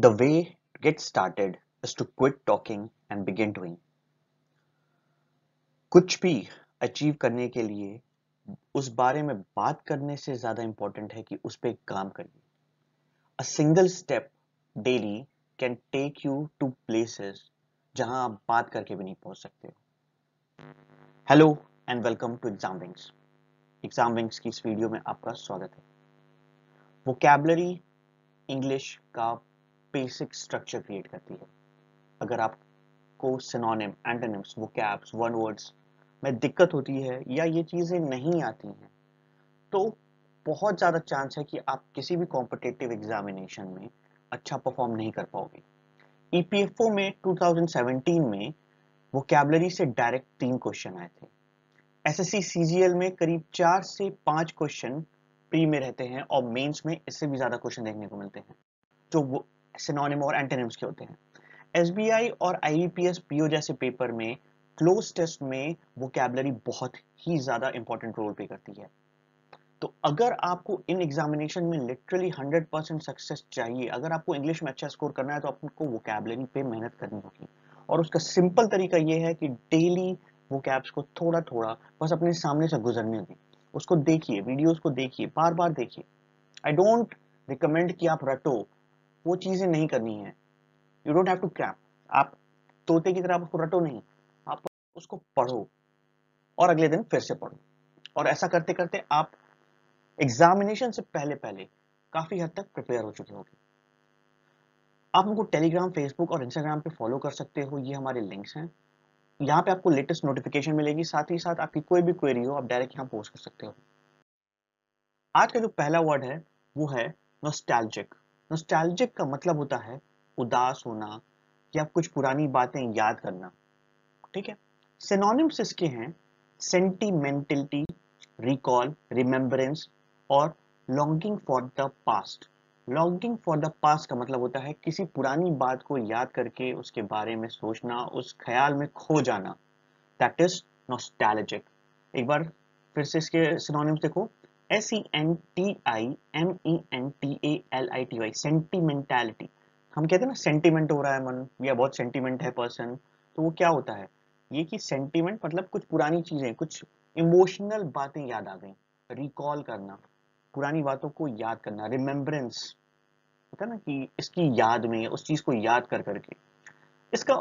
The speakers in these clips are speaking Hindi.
The way to get started is to quit talking and begin doing. कुछ भी अचीव करने के लिए उस बारे में बात करने से ज्यादा इंपॉर्टेंट है कि उस पर काम करिए. A single step daily can take you to places जहां आप बात करके भी नहीं पहुंच सकते हो. Hello and welcome to Exam Wings. Exam Wings की इस वीडियो में आपका स्वागत है. वोकैबुलरी इंग्लिश का बेसिक स्ट्रक्चर क्रिएट करती है. अगर आपको synonym, antonyms, vocabs, one words में दिक्कत होती है या ये चीजें नहीं आती हैं तो बहुत ज़्यादा चांस है कि आप किसी भी कॉम्पिटिटिव एग्जामिनेशन में अच्छा परफॉर्म नहीं कर पाओगे. ईपीएफओ में 2017 में वोकैबुलरी से डायरेक्ट 3 क्वेश्चन आए थे. एसएससी सीजीएल में करीब 4 से 5 क्वेश्चन प्री में रहते हैं और मेंस में इससे भी ज़्यादा क्वेश्चन देखने को मिलते हैं जो वो सिनोनिम और एंटोनिम्स के होते हैं. एसबीआई और आईबीपीएस पीओ जैसे पेपर में क्लोज टेस्ट में वोकैबुलरी बहुत ही ज़्यादा इंपॉर्टेंट रोल प्ले करती है. तो अगर आपको इन एग्जामिनेशन में लिटरली 100% सक्सेस चाहिए, अगर आपको इंग्लिश में अच्छा स्कोर करना है तो आपको वोकैबुलरी पे मेहनत करनी होगी. और उसका सिंपल तरीका ये है कि डेली वोकैब्स को थोड़ा थोड़ा बस अपने सामने से गुजरने दें. उसको देखिए, वीडियोस को देखिए, बार बार देखिए. आई डोंट रिकमेंड कि आप रटो, वो चीजें नहीं करनी है. You don't have to cram. आप तोते की तरह उसको रटो नहीं, आप उसको पढ़ो और अगले दिन फिर से पढ़ो. और ऐसा करते करते आप एग्जामिनेशन से पहले पहले काफी हद तक प्रिपेयर हो चुके होंगे. आप हमको टेलीग्राम, फेसबुक और इंस्टाग्राम पे फॉलो कर सकते हो. ये हमारे लिंक्स हैं. यहाँ पे आपको लेटेस्ट नोटिफिकेशन मिलेगी. साथ ही साथ आपकी कोई भी क्वेरी हो आप डायरेक्ट यहाँ पोस्ट कर सकते हो. आज का जो पहला वर्ड है वो है नॉस्टैल्जिक. नॉस्टैल्जिक का मतलब होता है उदास होना या कुछ पुरानी बातें याद करना. ठीक है. सिनोनिम्स इसके हैं सेंटिमेंटलिटी, रिकॉल, रिमेम्बरेंस और longing for the past. Longing for the past का मतलब होता है किसी पुरानी बात को याद करके उसके बारे में सोचना, उस ख्याल में खो जाना. That is nostalgic. एक बार फिर से इसके सिनोनिम्स देखो. SENTIMENTALITY, सेंटिमेंटैलिटी. हम कहते हैं ना सेंटिमेंट हो रहा है मन या बहुत सेंटिमेंट है पर्सन, तो वो क्या होता है ये कि सेंटिमेंट मतलब कुछ पुरानी चीजें, कुछ इमोशनल बातें याद आ गई. रिकॉल करना, पुरानी बातों को याद करना. रिमेम्बरेंस होता है ना कि इसकी याद में, उस चीज को याद कर करके. इसका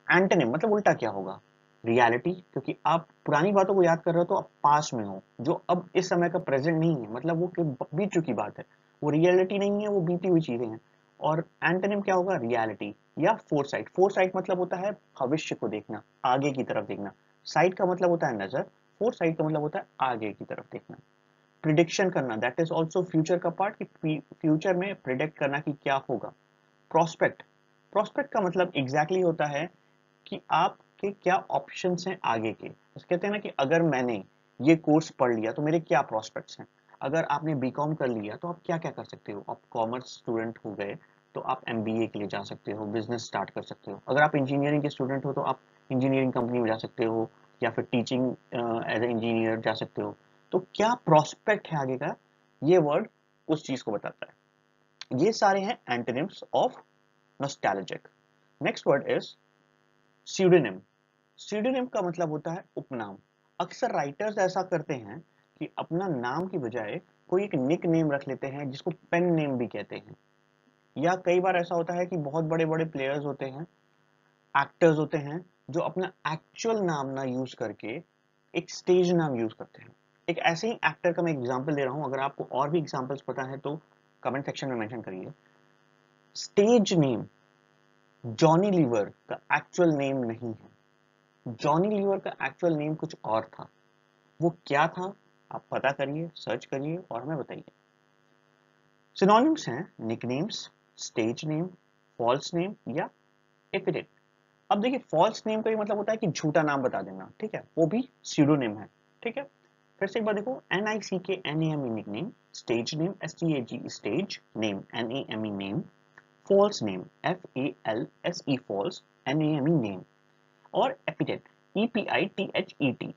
एंटोनिम मतलब उल्टा क्या होगा? रियलिटी. क्योंकि आप पुरानी बातों को याद कर रहे हो तो आप पास में हो, जो अब इस समय का प्रेजेंट नहीं है, मतलब वो बीत चुकी बात है, वो रियलिटी नहीं है, वो बीती हुई चीजें हैं. और एंटोनिम क्या होगा? रियलिटी या फोरसाइट. फोरसाइट मतलब होता है भविष्य को देखना, आगे की तरफ देखना. साइट का मतलब होता है नजर, फोरसाइट का मतलब होता है आगे की तरफ देखना. प्रिडिक्शन करना, दैट इज ऑल्सो फ्यूचर का पार्ट, कि फ्यूचर में प्रिडिक्ट करना कि क्या होगा. प्रोस्पेक्ट. प्रोस्पेक्ट का मतलब एग्जैक्टली होता है कि आपके क्या ऑप्शंस हैं आगे के. तो कहते हैं ना कि अगर मैंने ये कोर्स पढ़ लिया तो मेरे क्या प्रोस्पेक्ट्स हैं. अगर आपने बीकॉम कर लिया तो आप क्या क्या कर सकते हो. आप कॉमर्स स्टूडेंट हो गए तो आप एमबीए के लिए जा सकते हो, बिजनेस स्टार्ट कर सकते हो. अगर आप इंजीनियरिंग के स्टूडेंट हो तो आप इंजीनियरिंग कंपनी में जा सकते हो या फिर टीचिंग एज ए इंजीनियर जा सकते हो. तो क्या प्रोस्पेक्ट है आगे का, ये वर्ड उस चीज को बताता है. ये सारे हैं antonyms of nostalgic. Next word is pseudonym. Pseudonym का मतलब होता है उपनाम. अक्सर राइटर्स ऐसा करते हैं कि अपना नाम की बजाय कोई एक निक नेम रख लेते हैं जिसको पेन नेम भी कहते हैं. या कई बार ऐसा होता है कि बहुत बड़े बड़े प्लेयर्स होते हैं, एक्टर्स होते हैं, जो अपना एक्चुअल नाम ना यूज करके एक स्टेज नाम यूज करते हैं. एक ऐसे ही एक्टर का मैं एग्जांपल दे रहा हूं. अगर आपको और भी एग्जांपल्स पता है तो कमेंट सेक्शन में मेंशन करिए. स्टेज नेम जॉनी लीवर का एक्चुअल नेम नहीं है. जॉनी लीवर का एक्चुअल नेम कुछ और था. वो क्या था आप पता करिए, सर्च करिए और हमें बताइए. सिनोनिम्स हैं nicknames, stage name, false name या एपिडेट. अब देखिए, फॉल्स नेम का ये मतलब होता है कि झूठा नाम बता देना. ठीक है, वो भी स्यूडोनिम है. ठीक है, फिर से एक बार देखो. NICKNAME nickname, stage name STAG stage, name NAME name, false name FALSE false, NAME name, और एपिडेट EPITHET.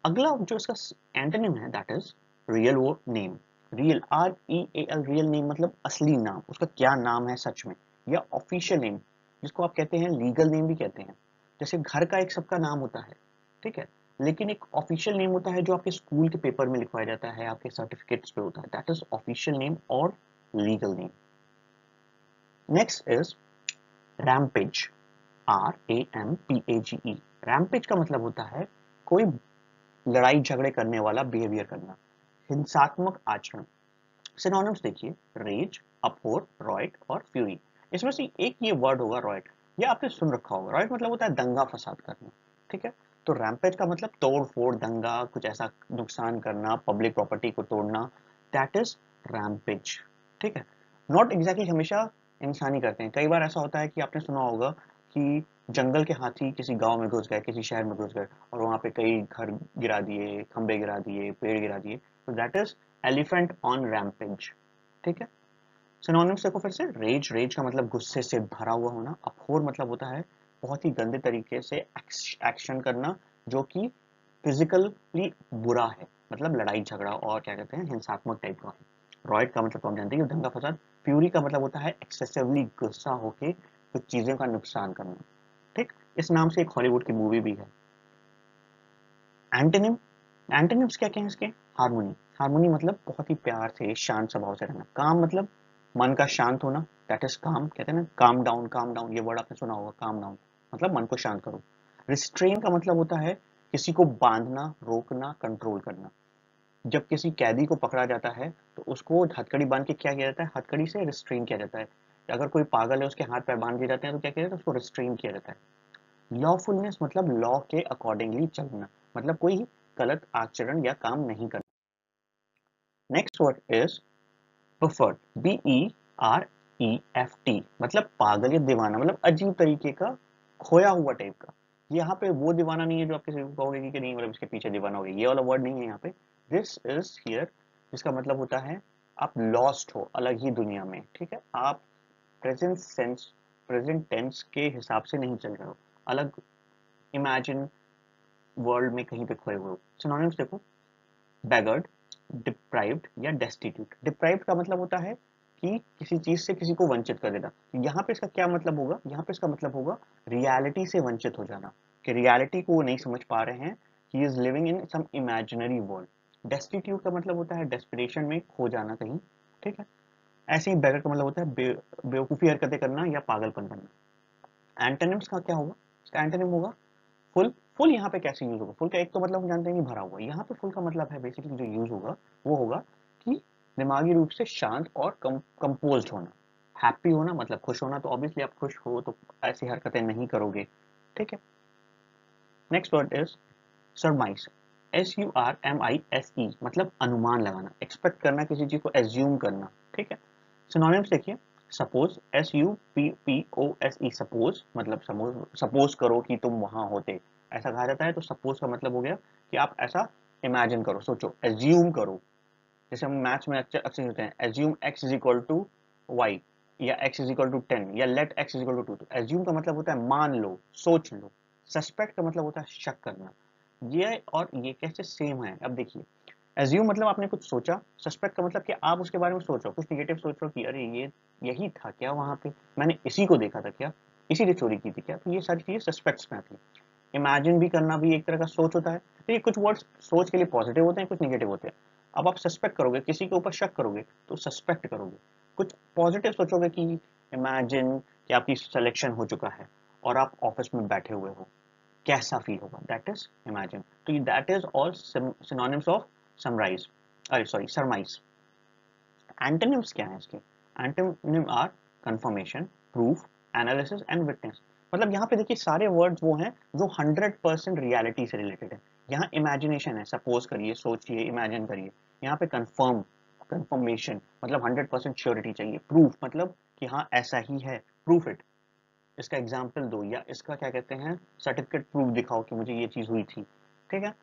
अगला जो इसका एंटोनिम है that is real name. Real REAL, real name मतलब असली नाम, उसका क्या नाम है सच में. या ऑफिशियल नेम, जिसको आप कहते हैं लीगल नेम भी कहते हैं। जैसे घर का एक सबका नाम होता है, ठीक है, लेकिन एक ऑफिशियल नेम होता है जो आपके स्कूल के पेपर में लिखवाया जाता है, आपके सर्टिफिकेट्स पे होता है, दैट इज ऑफिशियल नेम और legal name. Next is rampage, RAMPAGE। Rampage का मतलब होता है कोई लड़ाई झगड़े करने वाला बिहेवियर करना, हिंसात्मक आचरण। सिनोनिम्स देखिए, रेज, अपहोर, रॉयट और फ्यूरी। इसमें से एक ये वर्ड होगा रॉयट, ये आपने सुन रखा होगा। रॉयट मतलब होता है दंगा फसाद करना, ठीक है। तो रैम्पेज का मतलब तोड़ फोड़, दंगा, कुछ ऐसा नुकसान करना, पब्लिक प्रॉपर्टी को तोड़ना, दैट इज रैम्पेज, ठीक है। नॉट एग्जैक्टली हमेशा इंसान ही करते हैं, कई बार ऐसा होता है कि आपने सुना होगा कि जंगल के हाथी किसी गांव में घुस गए, किसी शहर में घुस गए और वहां पे कई घर गिरा दिए, खंबे गिरा दिए, पेड़ गिरा दिए, तो that is elephant on rampage, ठीक है। सिनोनिम्स देखो फिर से, रेज, रेज का मतलब गुस्से से भरा हुआ होना। अफोर मतलब होता है बहुत ही गंदे तरीके से एक्शन करना, जो कि फिजिकली बुरा है, मतलब लड़ाई झगड़ा और क्या कहते हैं, हिंसात्मक टाइप का है। रॉयट का मतलब तो हम जानते हैं दंगा फसाद। फ्यूरी का मतलब होता है एक्सेसिवली गुस्सा होके कुछ चीजों का नुकसान करना, ठीक। इस नाम से एक हॉलीवुड की मूवी भी है। एंटोनिम, एंटोनिम्स क्या क्या है इसके? हार्मोनी, हार्मोनी मतलब बहुत ही प्यार से शांत स्वभाव से रहना। काम मतलब मन का शांत होना, दैट इज काम, कहते हैं ना काम डाउन, काम डाउन, ये वर्ड आपने सुना होगा, काम डाउन मतलब मन को शांत करो। रिस्ट्रेन का मतलब होता है किसी को बांधना, रोकना, कंट्रोल करना। जब किसी कैदी को पकड़ा जाता है तो उसको हथकड़ी बांध के क्या किया जाता है, हथकड़ी से रिस्ट्रेन किया जाता है। अगर कोई पागल है उसके हाथ पैर बांध दिए जाते हैं तो क्या किया जाता है, उसको रिस्ट्रेन किया जाता है। लॉफुलनेस मतलब लॉ के अकॉर्डिंगली चलना, मतलब कोई गलत आचरण या काम नहीं करना। Next word is buffered, BEREFT, मतलब पागल या दीवाना, मतलब अजीब तरीके का, खोया हुआ टाइप का। यहाँ पे वो दीवाना नहीं है जो आप किसी को कहोगे कि नहीं मतलब इसके पीछे दीवाना हो गया, ये वाला वर्ड नहीं है यहाँ पे। दिस इज हियर, जिसका मतलब होता है आप लॉस्ट हो, अलग ही दुनिया में, ठीक है। आप प्रेजेंट सेंस, प्रेजेंट टेंस के हिसाब से नहीं चल रहे हो, अलग इमेजिन वर्ल्ड में कहीं पे खोए हुए हो। सिनोनिम्स देखो, बेगर्ड, डिप्राइव्ड या डेस्टिट्यूट। डिप्राइव्ड का मतलब होता है कि किसी चीज से किसी को वंचित कर देना। यहाँ पे इसका क्या मतलब होगा, यहाँ पे इसका मतलब होगा रियलिटी से वंचित हो जाना, कि रियलिटी को वो नहीं समझ पा रहे हैं, he is living in some imaginary world. Destitute का मतलब होता है डेस्पिरेशन में खो जाना कहीं, ठीक है। ऐसे ही बेगर का मतलब होता है बेवकूफी हरकतें करना या पागलपन करना। एंटोनिम्स का क्या होगा, इसका एंटोनिम होगा फुल। फुल यहाँ पे कैसे यूज होगा, फुल का एक तो मतलब हम जानते हैं कि भरा हुआ, यहाँ पे फुल का मतलब है बेसिकली जो यूज होगा वो होगा कि दिमागी रूप से शांत और कंपोज्ड होना। हैप्पी होना मतलब खुश होना, तो ऑब्वियसली आप खुश हो तो ऐसी हरकतें नहीं करोगे, ठीक है। नेक्स्ट वर्ड इज सरमाइज, SURMISE, मतलब अनुमान लगाना, एक्सपेक्ट करना, किसी चीज को एज्यूम करना, ठीक है। सिनोनिम्स देखिए, सपोज, SUPPOSE, सपोज मतलब सपोज करो कि तुम वहां होते, ऐसा कहा जाता है। तो सपोज का मतलब हो गया कि आप ऐसा इमेजिन करो, सोचो, एज्यूम करो। जैसे हम मैथ्स में अक्सर होते हैं, assume x is equal to Y, या x इज इक्वल टू 10, या let x is equal to 2। तो एज्यूम का मतलब होता है मान लो, सोच लो। सस्पेक्ट का मतलब होता है शक करना। ये और ये कैसे सेम है, अब देखिए, एज्यूम मतलब आपने कुछ सोचा, सस्पेक्ट का मतलब कि आप उसके बारे में सोच रहे हो, कुछ निगेटिव सोच रहे हो कि अरे ये यही था क्या वहां पे, मैंने इसी को देखा था क्या, इसीलिए चोरी की थी क्या। तो ये सारी चीजें सस्पेक्ट्स में आती है। इमेजिन भी करना भी एक तरह का सोच होता है। तो ये कुछ वर्ड्स सोच के लिए पॉजिटिव होते हैं, कुछ निगेटिव होते हैं। अब आप सस्पेक्ट करोगे, किसी के ऊपर शक करोगे तो सस्पेक्ट करोगे। कुछ पॉजिटिव सोचोगे कि इमेजिन कि आपकी सिलेक्शन हो चुका है और आप ऑफिस में बैठे हुए हो, कैसा फील होगा, दैट इज इमेजिन। तो that is all synonyms of summarise, अरे सॉरी सरमाइज। एंटोनिम्स क्या है इसके? Antonym are confirmation, proof, analysis and witness. मतलब यहाँ पे देखिए सारे वर्ड्स वो हैं जो 100% रियलिटी से रिलेटेड है। यहाँ इमेजिनेशन है, सपोज करिए, सोचिए, इमेजिन करिए। यहाँ पे कंफर्म, कंफर्मेशन मतलब 100% श्योरिटी चाहिए। प्रूफ मतलब कि हाँ ऐसा ही है, प्रूफ इट, इसका एग्जाम्पल दो, या इसका क्या कहते हैं सर्टिफिकेट प्रूफ दिखाओ कि मुझे ये चीज हुई थी, ठीक है।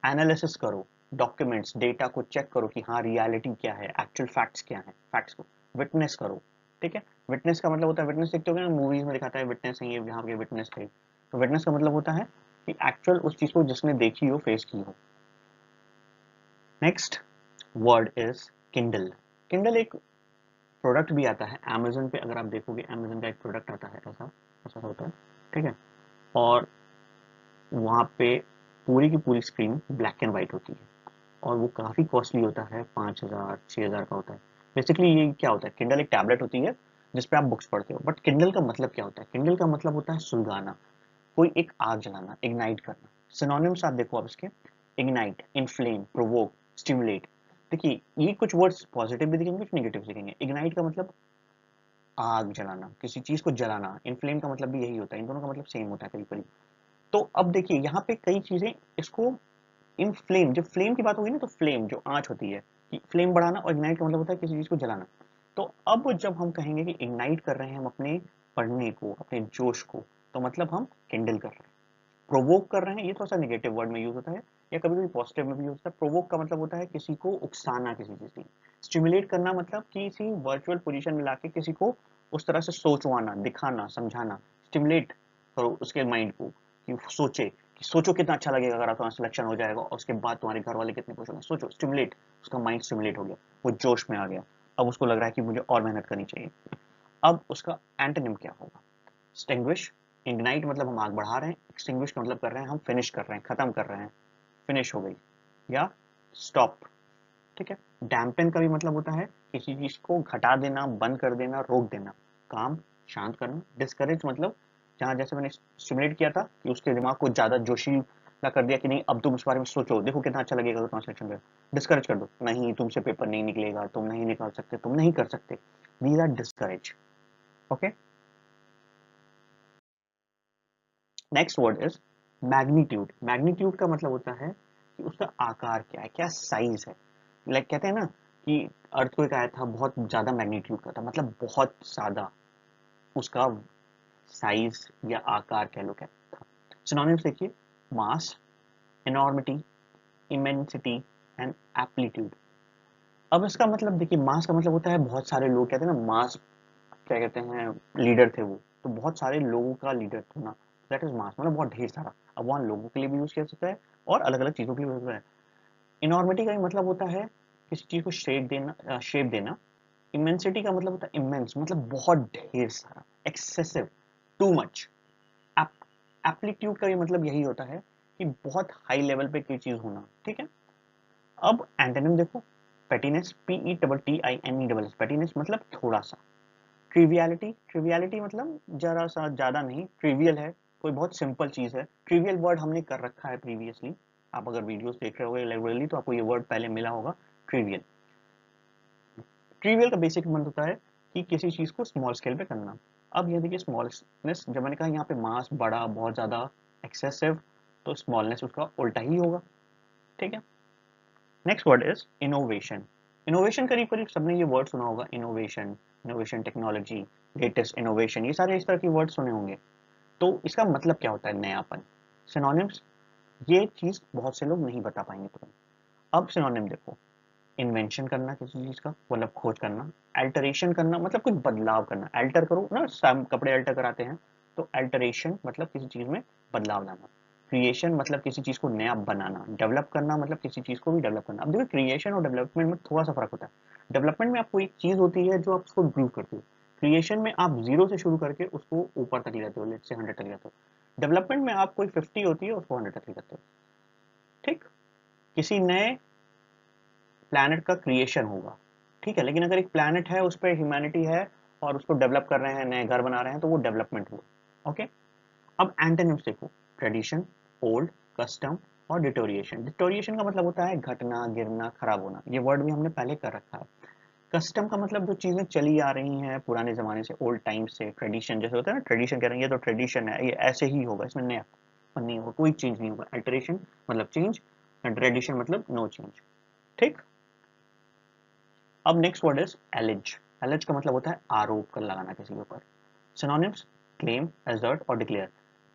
एनालिसिस करो, डॉक्यूमेंट्स, डेटा को चेक करो कि हाँ रियलिटी क्या है, एक्चुअल फैक्ट्स क्या है, फैक्ट्स को विटनेस करो, ठीक है। विटनेस का मतलब होता है, विटनेस देखते हो ना मूवीज में दिखाता है, विटनेस है ये यहाँ के विटनेस थे। तो विटनेस का मतलब होता है कि एक्चुअल उस चीज को जिसने देखी हो, फेस की हो। Next word is Kindle. Kindle एक प्रोडक्ट भी आता है अमेजन पे। अगर आप देखोगे अमेजन का एक प्रोडक्ट आता है, ऐसा ऐसा होता है, ठीक है। और वहाँ पे पूरी की पूरी स्क्रीन ब्लैक एंड वाइट होती है और वो काफ़ी कॉस्टली होता है, 5,000 6,000 का होता है। बेसिकली ये क्या होता है, किंडल एक टैबलेट होती है जिसपे आप बुक्स पढ़ते हो। बट किंडल का मतलब क्या होता है, किंडल का मतलब होता है सुलगाना, कोई एक आग जलाना, इग्नाइट करना। सिनोनिम्स आप देखो आप इसके, इग्नाइट, इन्फ्लेम, प्रोवोक, स्टिमुलेट। देखिए ये कुछ वर्ड्स पॉजिटिव भी दिखेंगे, कुछ नेगेटिव दिखेंगे। इग्नाइट का मतलब आग जलाना, किसी चीज को जलाना। इन्फ्लेम का मतलब भी यही होता है, इन दोनों का मतलब सेम होता है करीब करीब। तो अब देखिए यहाँ पे कई चीजें इसको, इन फ्लेम, जब फ्लेम की बात होगी ना, तो फ्लेम जो आंच होती है, कि फ्लेम बढ़ाना, और इग्नाइट का मतलब होता है किसी चीज को जलाना। तो अब जब हम कहेंगे कि इग्नाइट कर रहे हैं हम अपने पढ़ने को, अपने जोश को, तो मतलब हम किंडल कर रहे हैं। प्रोवोक कर रहे हैं, ये थोड़ा सा नेगेटिव वर्ड में यूज होता है, या कभी कभी पॉजिटिव में भी यूज होता है। प्रोवोक का मतलब होता है किसी को उकसाना, किसी चीज की। स्टिमुलेट करना मतलब किसी वर्चुअल पोजीशन में लाके किसी को उस तरह से सोचवाना, दिखाना, समझाना। स्टिमुलेट करो उसके माइंड को कि सोचे, कि सोचो कितना अच्छा लगेगा अगर तुम्हारा सिलेक्शन हो जाएगा, और उसके बाद तुम्हारे घर वाले कितने खुश होंगे। सोचो, स्टिमुलेट, उसका माइंड स्टिमुलेट हो गया, वो जोश में आ गया। अब उसको लग रहा है कि मुझे और मेहनत करनी चाहिए। अब उसका एंटोनिम क्या होगा, एक्सटिंग्विश। इग्नाइट मतलब हम आग बढ़ा रहे हैं, एक्सटिंग्विश का मतलब कर रहे हैं हम फिनिश कर रहे हैं, खत्म कर रहे हैं, फिनिश हो गई, या स्टॉप, ठीक है। डैम्पन का भी मतलब होता है किसी चीज को घटा देना, बंद कर देना, रोक देना, काम, शांत करना। डिस्करेज मतलब जहां जैसे मैंने स्टिमुलेट किया था कि उसके दिमाग को ज्यादा जोशीला कर दिया कि नहीं अब तुम इस बारे में सोचो, देखो कितना अच्छा लगेगा तुम्हारा सिलेक्शन में। डिस्करेज कर दो, नहीं तुमसे पेपर नहीं निकलेगा, तुम नहीं निकाल सकते, तुम नहीं कर सकते। These are discourage, okay. Next word is magnitude. Magnitude का मतलब होता है कि उसका आकार क्या है, क्या साइज है। लाइक कहते हैं ना कि अर्थक्वेक आया था, बहुत ज्यादा मैग्नीट्यूड का था, मतलब बहुत ज्यादा उसका साइज या आकार कह लो क्या था। सिनोनिम्स देखिए, मास, एनॉर्मिटी, इमेंसिटी एंड एप्लीट्यूड। अब इसका मतलब देखिए, मास का मतलब होता है बहुत सारे लोग, कहते हैं ना मास, क्या कहते हैं, लीडर थे वो, तो बहुत सारे लोगों का लीडर होना, दैट इज मास, मतलब बहुत ढेर सारा। अब वहाँ लोगों के लिए भी यूज किया जा सकता है और अलग अलग चीजों के लिए यूज होता है। इनॉर्मिटी का भी मतलब होता है किसी चीज को शेप देना। इमेंसिटी का मतलब होता है इमेंस, मतलब बहुत ढेर सारा, एक्सेसिव, टू मच। एप्लीट्यूड का भी मतलब यही होता है कि बहुत हाई लेवल पे कोई चीज होना, ठीक है। अब एंटोनिम देखो, पेटीनेस, PETTINE, पेटीनेस मतलब थोड़ा सा। ट्रिवियलिटी, ट्रिवियलिटी मतलब जरा सा, ज्यादा नहीं, ट्रिवियल है, कोई बहुत सिंपल चीज है। ट्रिवियल वर्ड हमने कर रखा है प्रीवियसली, आप अगर वीडियोस देख रहे होगे रेगुलरली तो आपको ये वर्ड पहले मिला होगा, ट्रिवियल। ट्रिवियल का बेसिक मतलब होता है कि किसी चीज को स्मॉल स्केल पे करना। अब ये देखिए स्मॉलनेस, जब मैंने कहा यहाँ पे मास, बड़ा, बहुत ज्यादा, एक्सेसिव, तो स्मॉलनेस उसका उल्टा ही होगा, ठीक है। Next word is innovation. Innovation करीब करीब सबने ये वर्ड सुना होगा, innovation, innovation technology, latest innovation, ये सारे इस तरह के वर्ड सुने होंगे। तो इसका मतलब क्या होता है, नयापन। सिनोनिम्स, ये चीज बहुत से लोग नहीं बता पाएंगे तुरंत। अब सिनोनिम देखो, इन्वेंशन करना किसी चीज का, मतलब खोज करना। अल्टरेशन करना मतलब कुछ बदलाव करना, अल्टर करो ना, कपड़े अल्टर कराते हैं, तो अल्टरेशन मतलब किसी चीज में बदलाव लाना। क्रिएशन मतलब किसी चीज को नया बनाना। डेवलप करना मतलब किसी चीज को भी डेवलप करना। अब देखो क्रिएशन और डेवलपमेंट में थोड़ा सा फर्क होता है। डेवलपमेंट में आपको एक चीज होती है जो आप उसको इम्प्रूव करते हो। क्रिएशन में आप 0 से शुरू करके उसको ऊपर तक ले जाते हो, लेट्स से 100 तक ले जाते हो। डेवलपमेंट में आप कोई 50 होती है उसको 100 तक ले जाते हो, ठीक। किसी नए प्लैनेट का क्रिएशन होगा, ठीक है, लेकिन अगर एक प्लैनेट है उस पर ह्यूमैनिटी है और उसको डेवलप कर रहे हैं, नए घर बना रहे हैं, तो वो डेवलपमेंट हुआ, ओके। अब एंटोनिम्स देखो, ट्रेडिशन, ओल्ड, कस्टम और डिटोरिएशन। डिटोरिएशन का मतलब होता है घटना, गिरना, खराब होना, ये वर्ड भी हमने पहले कर रखा है। कस्टम का मतलब जो चीजें चली आ रही हैं पुराने जमाने से, ओल्ड टाइम से। ट्रेडिशन जैसे होता है ना, ट्रेडिशन कह रहे हैं ये तो ट्रेडिशन है, ये ऐसे ही होगा, इसमें नया नहीं होगा, कोई चेंज नहीं होगा। अल्टरेशन मतलब चेंज, ट्रेडिशन मतलब नो चेंज, ठीक। अब नेक्स्ट वर्ड इज एलिज। एलिज का मतलब होता है आरोप कर लगाना किसी के ऊपर। सिनोनिम्स, क्लेम, एसर्ट और डिक्लेयर।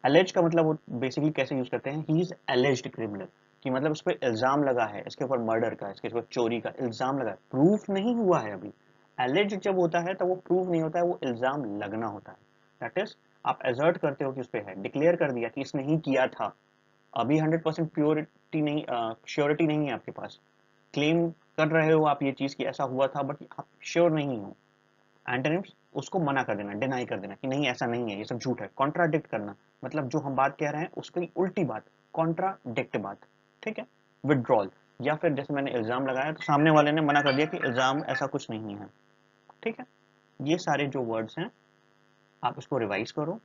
एलिज का मतलब वो बेसिकली कैसे यूज करते हैं, ही इज एलिज्ड क्रिमिनल, कि मतलब उस पर इल्जाम लगा है, इसके ऊपर मर्डर का, इसके ऊपर चोरी का इल्जाम लगा है, प्रूफ नहीं हुआ है अभी। एलिज जब होता है तो वो प्रूफ नहीं होता है, वो इल्जाम लगना होता है। दैट इज, आप एसर्ट करते हो कि उस पर है, डिक्लेयर कर दिया कि इसने ही किया था, अभी 100% प्योरिटी नहीं, श्योरिटी नहीं है आपके पास। क्लेम कर रहे हो आप ये चीज कि ऐसा हुआ था, बट आप श्योर नहीं हो, एंटोनिम्स उसको मना कर देना, डिनाई कर देना कि नहीं ऐसा नहीं है, ये सब झूठ है। कॉन्ट्राडिक्ट करना मतलब जो हम बात कह रहे हैं उसकी उल्टी बात, कॉन्ट्राडिक्ट बात, ठीक है। विड्रॉल, या फिर जैसे मैंने इल्जाम लगाया तो सामने वाले ने मना कर दिया कि इल्जाम ऐसा कुछ नहीं है, ठीक है। ये सारे जो वर्ड्स हैं आप इसको रिवाइज करो,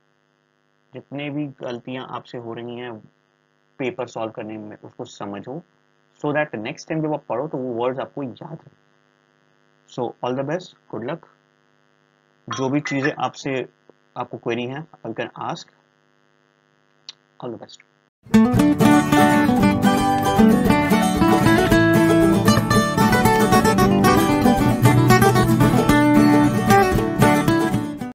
जितने भी गलतियां आपसे हो रही हैं पेपर सॉल्व करने में उसको समझो, सो दैट नेक्स्ट टाइम जब आप पढ़ो तो वो वर्ड्स आपको याद रहे। So all the best, good luck. जो भी चीजें आपसे आपको क्वेरी है, you can ask. All the best.